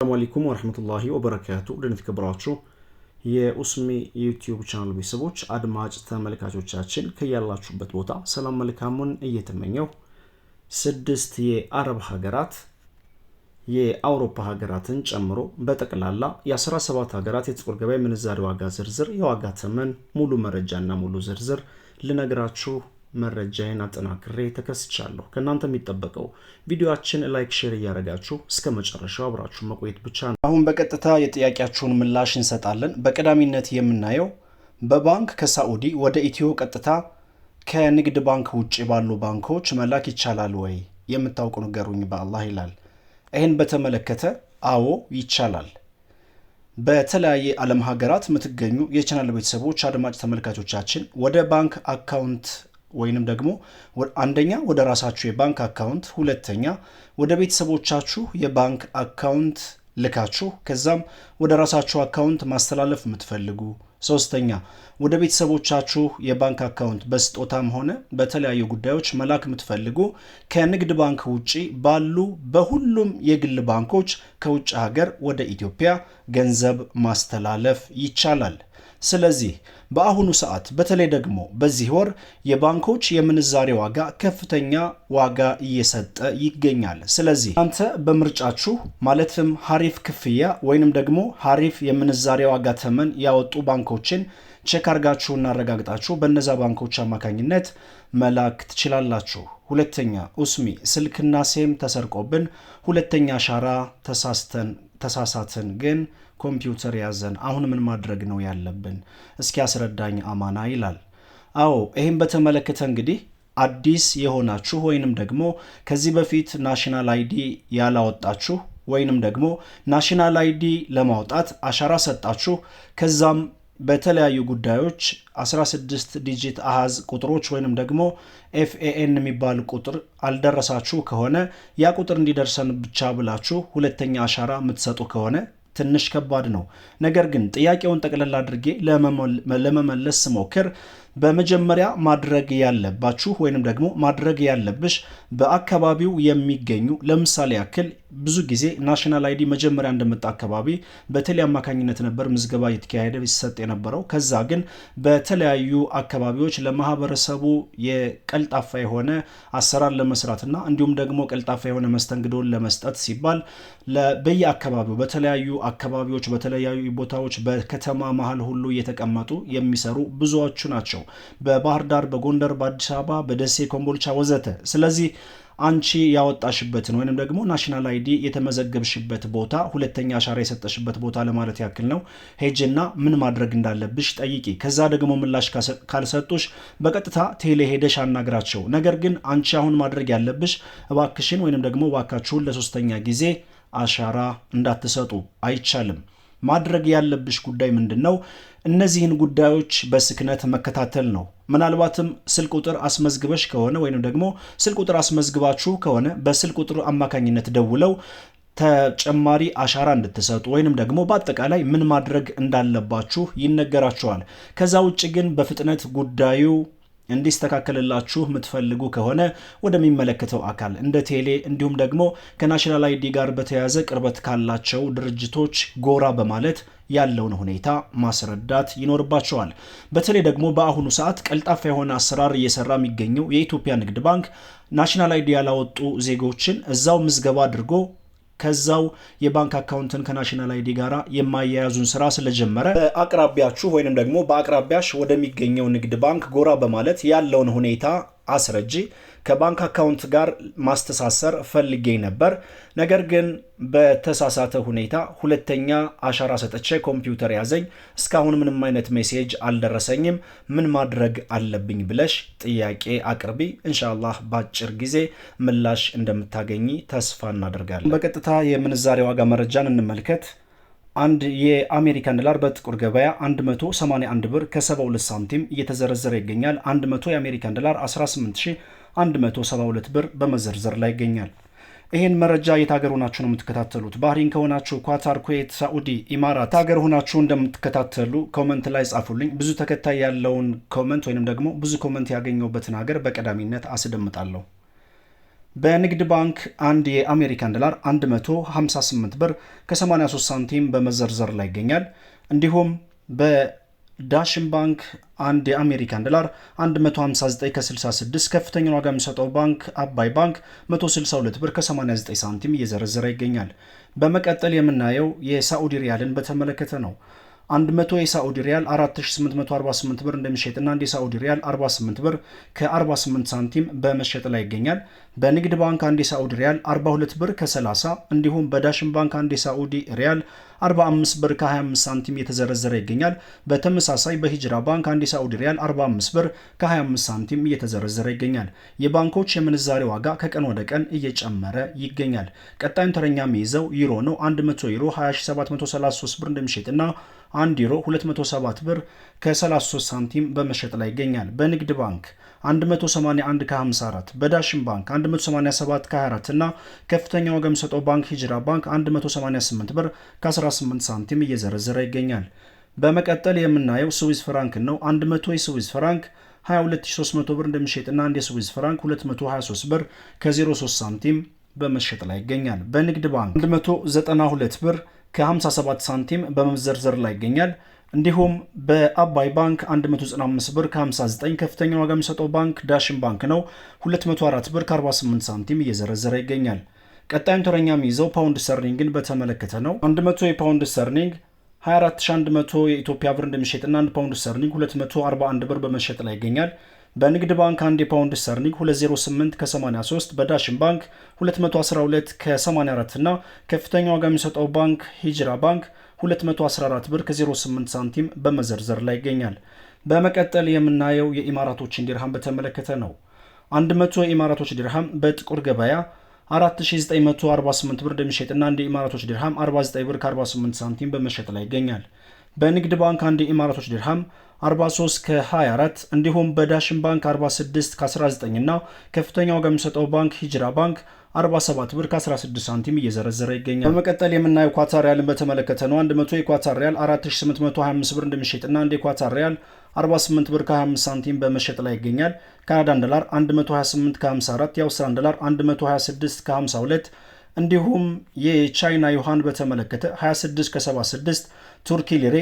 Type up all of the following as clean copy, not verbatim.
ሰላሙ አለይኩም ወረህመቱላሂ ወበረካቱ ለተከበራችሁ የኡስሚ ዩቲዩብ ቻናል ቤተሰቦች አድማጭ ተመልካቾቻችን ከያላችሁበት ቦታ ሰላም መልካሙን እየተመኘው ስድስት የአረብ ሀገራት የአውሮፓ ሀገራትን ጨምሮ በጠቅላላ የ17 ሀገራት የጥቁር ገበያ ምንዛሬ ዋጋ ዝርዝር የዋጋ ተመን ሙሉ መረጃና ሙሉ ዝርዝር ልነግራችሁ መረጃዬን አጠናክሬ ተከስቻለሁ። ከናንተ የሚጠበቀው ቪዲዮአችን ላይክ ሼር እያደረጋችሁ እስከ መጨረሻው አብራችሁ መቆየት ብቻ ነው። አሁን በቀጥታ የጥያቄያችሁን ምላሽ እንሰጣለን። በቀዳሚነት የምናየው በባንክ ከሳዑዲ ወደ ኢትዮ ቀጥታ ከንግድ ባንክ ውጪ ባሉ ባንኮች መላክ ይቻላል ወይ? የምታውቁ ንገሩኝ በአላህ ይላል። ይህን በተመለከተ አዎ ይቻላል። በተለያየ ዓለም ሀገራት የምትገኙ የቻናል ቤተሰቦች አድማጭ ተመልካቾቻችን ወደ ባንክ አካውንት ወይንም ደግሞ አንደኛ ወደ ራሳችሁ የባንክ አካውንት፣ ሁለተኛ ወደ ቤተሰቦቻችሁ የባንክ አካውንት ልካችሁ ከዛም ወደ ራሳችሁ አካውንት ማስተላለፍ የምትፈልጉ፣ ሶስተኛ ወደ ቤተሰቦቻችሁ የባንክ አካውንት በስጦታም ሆነ በተለያዩ ጉዳዮች መላክ የምትፈልጉ ከንግድ ባንክ ውጪ ባሉ በሁሉም የግል ባንኮች ከውጭ ሀገር ወደ ኢትዮጵያ ገንዘብ ማስተላለፍ ይቻላል። ስለዚህ በአሁኑ ሰዓት በተለይ ደግሞ በዚህ ወር የባንኮች የምንዛሬ ዋጋ ከፍተኛ ዋጋ እየሰጠ ይገኛል። ስለዚህ አንተ በምርጫችሁ ማለትም ሀሪፍ ክፍያ ወይንም ደግሞ ሀሪፍ የምንዛሬ ዋጋ ተመን ያወጡ ባንኮችን ቼክ አርጋችሁና አረጋግጣችሁ በነዛ ባንኮች አማካኝነት መላክ ትችላላችሁ። ሁለተኛ ኡስሚ ስልክና ሴም ተሰርቆብን ሁለተኛ አሻራ ተሳሳትን ግን ኮምፒውተር ያዘን፣ አሁን ምን ማድረግ ነው ያለብን? እስኪ አስረዳኝ አማና ይላል። አዎ ይህም በተመለከተ እንግዲህ አዲስ የሆናችሁ ወይንም ደግሞ ከዚህ በፊት ናሽናል አይዲ ያላወጣችሁ ወይንም ደግሞ ናሽናል አይዲ ለማውጣት አሻራ ሰጣችሁ ከዛም በተለያዩ ጉዳዮች 16 ዲጂት አሃዝ ቁጥሮች ወይንም ደግሞ ኤፍኤኤን የሚባል ቁጥር አልደረሳችሁ ከሆነ ያ ቁጥር እንዲደርሰን ብቻ ብላችሁ ሁለተኛ አሻራ የምትሰጡ ከሆነ ትንሽ ከባድ ነው። ነገር ግን ጥያቄውን ጠቅለል አድርጌ ለመመለስ ስሞክር በመጀመሪያ ማድረግ ያለባችሁ ወይንም ደግሞ ማድረግ ያለብሽ በአካባቢው የሚገኙ ለምሳሌ ያክል ብዙ ጊዜ ናሽናል አይዲ መጀመሪያ እንደመጣ አካባቢ በቴሌ አማካኝነት ነበር ምዝገባ እየተካሄደ ይሰጥ የነበረው። ከዛ ግን በተለያዩ አካባቢዎች ለማህበረሰቡ የቀልጣፋ የሆነ አሰራር ለመስራትና እንዲሁም ደግሞ ቀልጣፋ የሆነ መስተንግዶን ለመስጠት ሲባል በየአካባቢው በተለያዩ አካባቢዎች በተለያዩ ቦታዎች በከተማ መሃል ሁሉ እየተቀመጡ የሚሰሩ ብዙዎቹ ናቸው። በባህር ዳር፣ በጎንደር፣ በአዲስ አበባ፣ በደሴ፣ ኮምቦልቻ ወዘተ። ስለዚህ አንቺ ያወጣሽበትን ወይንም ደግሞ ናሽናል አይዲ የተመዘገብሽበት ቦታ ሁለተኛ አሻራ የሰጠሽበት ቦታ ለማለት ያክል ነው ሄጅና ምን ማድረግ እንዳለብሽ ጠይቂ። ከዛ ደግሞ ምላሽ ካልሰጡሽ በቀጥታ ቴሌ ሄደሽ አናግራቸው። ነገር ግን አንቺ አሁን ማድረግ ያለብሽ እባክሽን ወይንም ደግሞ እባካችሁን ለሶስተኛ ጊዜ አሻራ እንዳትሰጡ አይቻልም። ማድረግ ያለብሽ ጉዳይ ምንድነው? እነዚህን ጉዳዮች በስክነት መከታተል ነው። ምናልባትም ስልክ ቁጥር አስመዝግበሽ ከሆነ ወይንም ደግሞ ስልክ ቁጥር አስመዝግባችሁ ከሆነ በስልክ ቁጥር አማካኝነት ደውለው ተጨማሪ አሻራ እንድትሰጡ ወይንም ደግሞ በአጠቃላይ ምን ማድረግ እንዳለባችሁ ይነገራችኋል። ከዛ ውጭ ግን በፍጥነት ጉዳዩ እንዲስተካከልላችሁ የምትፈልጉ ከሆነ ወደሚመለከተው አካል እንደ ቴሌ እንዲሁም ደግሞ ከናሽናል አይዲ ጋር በተያያዘ ቅርበት ካላቸው ድርጅቶች ጎራ በማለት ያለውን ሁኔታ ማስረዳት ይኖርባቸዋል። በተለይ ደግሞ በአሁኑ ሰዓት ቀልጣፋ የሆነ አሰራር እየሰራ የሚገኘው የኢትዮጵያ ንግድ ባንክ ናሽናል አይዲ ያላወጡ ዜጎችን እዛው ምዝገባ አድርጎ ከዛው የባንክ አካውንትን ከናሽናል አይዲ ጋራ የማያያዙን ስራ ስለጀመረ በአቅራቢያችሁ ወይንም ደግሞ በአቅራቢያሽ ወደሚገኘው ንግድ ባንክ ጎራ በማለት ያለውን ሁኔታ አስረጂ። ከባንክ አካውንት ጋር ማስተሳሰር ፈልጌ ነበር፣ ነገር ግን በተሳሳተ ሁኔታ ሁለተኛ አሻራ ሰጥቼ ኮምፒውተር ያዘኝ፣ እስካሁን ምንም አይነት ሜሴጅ አልደረሰኝም፣ ምን ማድረግ አለብኝ ብለሽ ጥያቄ አቅርቢ። ኢንሻአላህ በአጭር ጊዜ ምላሽ እንደምታገኚ ተስፋ እናደርጋለን። በቀጥታ የምንዛሬ ዋጋ መረጃን እንመልከት። አንድ የአሜሪካን ዶላር በጥቁር ገበያ 181 ብር ከ72 ሳንቲም እየተዘረዘረ ይገኛል። 100 የአሜሪካን ዶላር 18172 ብር በመዘርዘር ላይ ይገኛል። ይህን መረጃ የት ሀገር ሆናችሁ ነው የምትከታተሉት? ባህሪን ከሆናችሁ ኳታር፣ ኩዌት፣ ሳዑዲ፣ ኢማራት ሀገር ሆናችሁ እንደምትከታተሉ ኮመንት ላይ ጻፉልኝ። ብዙ ተከታይ ያለውን ኮመንት ወይንም ደግሞ ብዙ ኮመንት ያገኘውበትን ሀገር በቀዳሚነት አስደምጣለሁ። በንግድ ባንክ አንድ የአሜሪካን ዶላር 158 ብር ከ83 ሳንቲም በመዘርዘር ላይ ይገኛል። እንዲሁም በዳሽን ባንክ አንድ የአሜሪካን ዶላር 159 ከ66 ከፍተኛውን ዋጋ የሚሰጠው ባንክ አባይ ባንክ 162 ብር ከ89 ሳንቲም እየዘረዘረ ይገኛል። በመቀጠል የምናየው የሳዑዲ ሪያልን በተመለከተ ነው። 100 የሳዑዲ ሪያል 4848 ብር እንደሚሸጥና አንድ የሳዑዲ ሪያል 48 ብር ከ48 ሳንቲም በመሸጥ ላይ ይገኛል። በንግድ ባንክ አንድ የሳዑዲ ሪያል 42 ብር ከ30 እንዲሁም በዳሽን ባንክ አንድ የሳዑዲ ሪያል 45 ብር ከ25 ሳንቲም እየተዘረዘረ ይገኛል። በተመሳሳይ በሂጅራ ባንክ አንድ የሳዑዲ ሪያል 45 ብር ከ25 ሳንቲም እየተዘረዘረ ይገኛል። የባንኮች የምንዛሬ ዋጋ ከቀን ወደ ቀን እየጨመረ ይገኛል። ቀጣዩን ተረኛ የሚይዘው ዩሮ ነው። 100 ዩሮ 20733 ብር እንደሚሸጥና 1 ዩሮ 207 ብር ከ33 ሳንቲም በመሸጥ ላይ ይገኛል። በንግድ ባንክ 181 ከ54 በዳሽን ባንክ 187 ከ24 እና ከፍተኛ ዋጋ የሚሰጠው ባንክ ሂጅራ ባንክ 188 ብር ከ18 ሳንቲም እየዘረዘረ ይገኛል። በመቀጠል የምናየው ስዊዝ ፍራንክ ነው። 100 የስዊዝ ፍራንክ 22300 ብር እንደሚሸጥና አንድ የስዊዝ ፍራንክ 223 ብር ከ03 ሳንቲም በመሸጥ ላይ ይገኛል። በንግድ ባንክ 192 ብር ከ57 ሳንቲም በመዘርዘር ላይ ይገኛል። እንዲሁም በአባይ ባንክ 195 ብር ከ59 ከፍተኛ ዋጋ የሚሰጠው ባንክ ዳሽን ባንክ ነው። 204 ብር ከ48 ሳንቲም እየዘረዘረ ይገኛል። ቀጣዩን ተረኛ የሚይዘው ፓውንድ ስተርሊንግን በተመለከተ ነው። 100 የፓውንድ ስተርሊንግ 24100 የኢትዮጵያ ብር እንደሚሸጥና 1 ፓውንድ ስተርሊንግ 241 ብር በመሸጥ ላይ ይገኛል። በንግድ ባንክ 1 የፓውንድ ስተርሊንግ 208 ከ83 በዳሽን ባንክ 212 ከ84 እና ከፍተኛ ዋጋ የሚሰጠው ባንክ ሂጅራ ባንክ 214 ብር ከ08 ሳንቲም በመዘርዘር ላይ ይገኛል። በመቀጠል የምናየው የኢማራቶችን ዲርሃም በተመለከተ ነው። 100 የኢማራቶች ዲርሃም በጥቁር ገበያ 4948 ብር እንደሚሸጥና አንድ የኢማራቶች ዲርሃም 49 ብር ከ48 ሳንቲም በመሸጥ ላይ ይገኛል። በንግድ ባንክ አንድ የኢማራቶች ዲርሃም 43 ከ24 እንዲሁም በዳሽን ባንክ 46 ከ19 እና ከፍተኛ ዋጋ የሚሰጠው ባንክ ሂጅራ ባንክ 47 ብር ከ16 ሳንቲም እየዘረዘረ ይገኛል። በመቀጠል የምናየው ኳታር ሪያልን በተመለከተ ነው። 100 የኳታር ሪያል 4825 ብር እንደሚሸጥና አንድ የኳታር ሪያል 48 ብር ከ25 ሳንቲም በመሸጥ ላይ ይገኛል። ካናዳን ዶላር 128 ከ54 የአውስትራሊያን ዶላር 126 ከ52 እንዲሁም የቻይና ዩሃን በተመለከተ 26 ከ76 ቱርኪ ሊሬ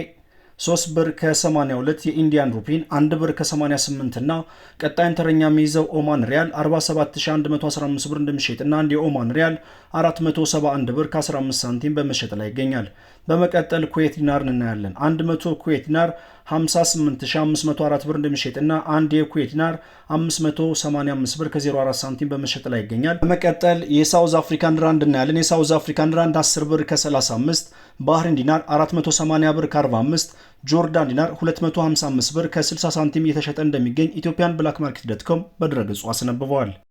3 ብር ከ82 የኢንዲያን ሩፒን 1 ብር ከ88 እና ቀጣይን ተረኛ የሚይዘው ኦማን ሪያል 47115 ብር እንደሚሸጥና አንድ የኦማን ሪያል 471 ብር ከ15 ሳንቲም በመሸጥ ላይ ይገኛል። በመቀጠል ኩዌት ዲናር እናያለን። 100 ኩዌት ዲናር 58504 ብር እንደሚሸጥና አንድ የኩዌት ዲናር 585 ብር ከ04 ሳንቲም በመሸጥ ላይ ይገኛል። በመቀጠል የሳውዝ አፍሪካን ራንድ እናያለን። የሳውዝ አፍሪካን ራንድ 10 ብር ከ35፣ ባህሪን ዲናር 480 ብር ከ45፣ ጆርዳን ዲናር 255 ብር ከ60 ሳንቲም እየተሸጠ እንደሚገኝ ኢትዮጵያን ብላክ ማርኬት ዶት ኮም በድረገጹ አስነብበዋል።